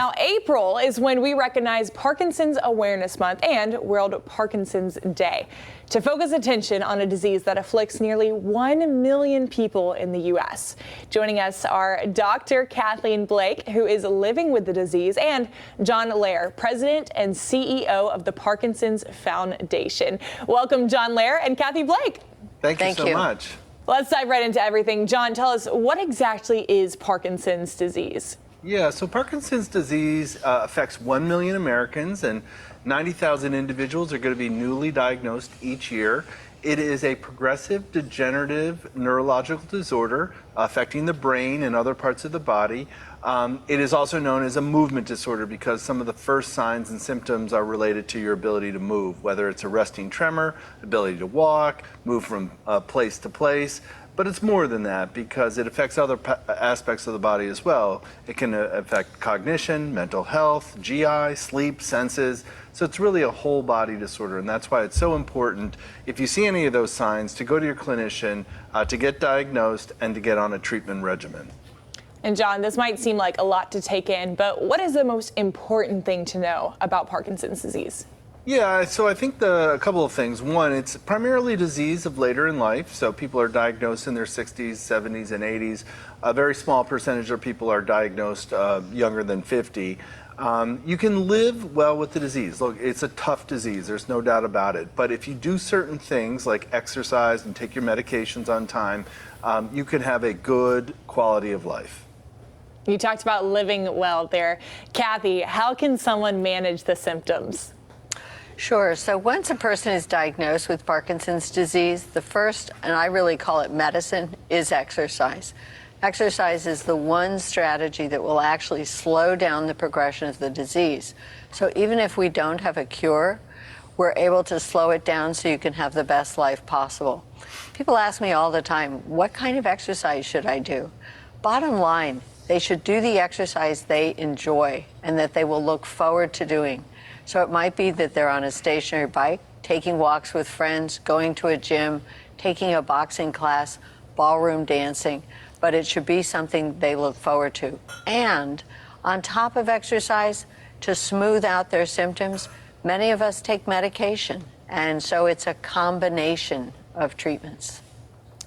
Now, April is when we recognize Parkinson's Awareness Month and World Parkinson's Day to focus attention on a disease that afflicts nearly 1 million people in the U.S. Joining us are Dr. Kathleen Blake, who is living with the disease, and John Lair, President and CEO of the Parkinson's Foundation. Welcome, John Lair and Kathy Blake. Thank you so much. Let's dive right into everything. John, tell us, what exactly is Parkinson's disease? Yeah, so Parkinson's disease affects 1 million Americans, and 90,000 individuals are going to be newly diagnosed each year. It is a progressive degenerative neurological disorder affecting the brain and other parts of the body. It is also known as a movement disorder because some of the first signs and symptoms are related to your ability to move, whether it's a resting tremor, ability to walk, move from place to place. But it's more than that because it affects other aspects of the body as well. It can affect cognition, mental health, GI, sleep, senses. So it's really a whole body disorder, and that's why it's so important, if you see any of those signs, to go to your clinician to get diagnosed and to get on a treatment regimen. And John, this might seem like a lot to take in, but what is the most important thing to know about Parkinson's disease? Yeah, so I think a couple of things. One, it's primarily a disease of later in life, so people are diagnosed in their 60s, 70s, and 80s. A very small percentage of people are diagnosed younger than 50. You can live well with the disease. Look, it's a tough disease, there's no doubt about it. But if you do certain things like exercise and take your medications on time, you can have a good quality of life. You talked about living well there. Kathy, how can someone manage the symptoms? Sure. So once a person is diagnosed with Parkinson's disease, the first, and I really call it medicine, is exercise. Exercise is the one strategy that will actually slow down the progression of the disease. So even if we don't have a cure, we're able to slow it down so you can have the best life possible. People ask me all the time, what kind of exercise should I do? Bottom line, they should do the exercise they enjoy and that they will look forward to doing. So it might be that they're on a stationary bike, taking walks with friends, going to a gym, taking a boxing class, ballroom dancing, but it should be something they look forward to. And on top of exercise, to smooth out their symptoms, many of us take medication, and so it's a combination of treatments.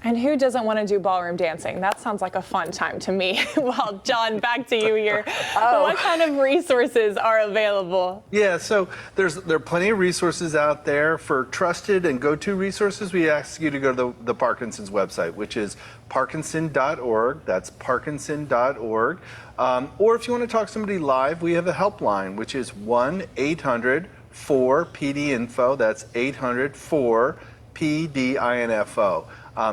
And who doesn't want to do ballroom dancing? That sounds like a fun time to me. Well, John, back to you here. What kind of resources are available? Yeah, so there are plenty of resources out there. For trusted and go-to resources, we ask you to go to the Parkinson's website, which is parkinson.org. That's parkinson.org. Or if you want to talk to somebody live, we have a helpline, which is 1-800-4PD-INFO. That's 800-4-PDINFO.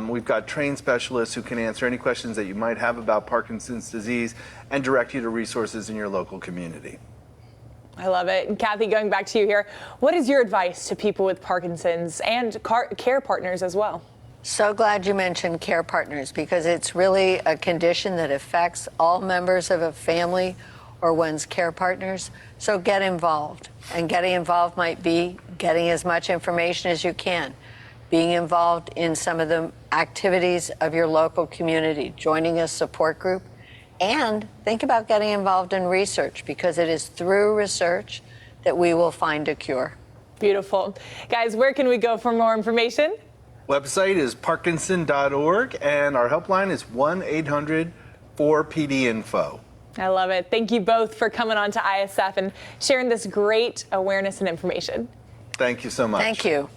We've got trained specialists who can answer any questions that you might have about Parkinson's disease and direct you to resources in your local community. I love it. And Kathy, going back to you here, what is your advice to people with Parkinson's and care partners as well? So glad you mentioned care partners because it's really a condition that affects all members of a family or one's care partners. So get involved. And getting involved might be getting as much information as you can, being involved in some of the activities of your local community, joining a support group, and think about getting involved in research because it is through research that we will find a cure. Beautiful. Guys, where can we go for more information? Website is parkinson.org, and our helpline is 1-800-4PD-INFO. I love it. Thank you both for coming on to ISF and sharing this great awareness and information. Thank you so much. Thank you.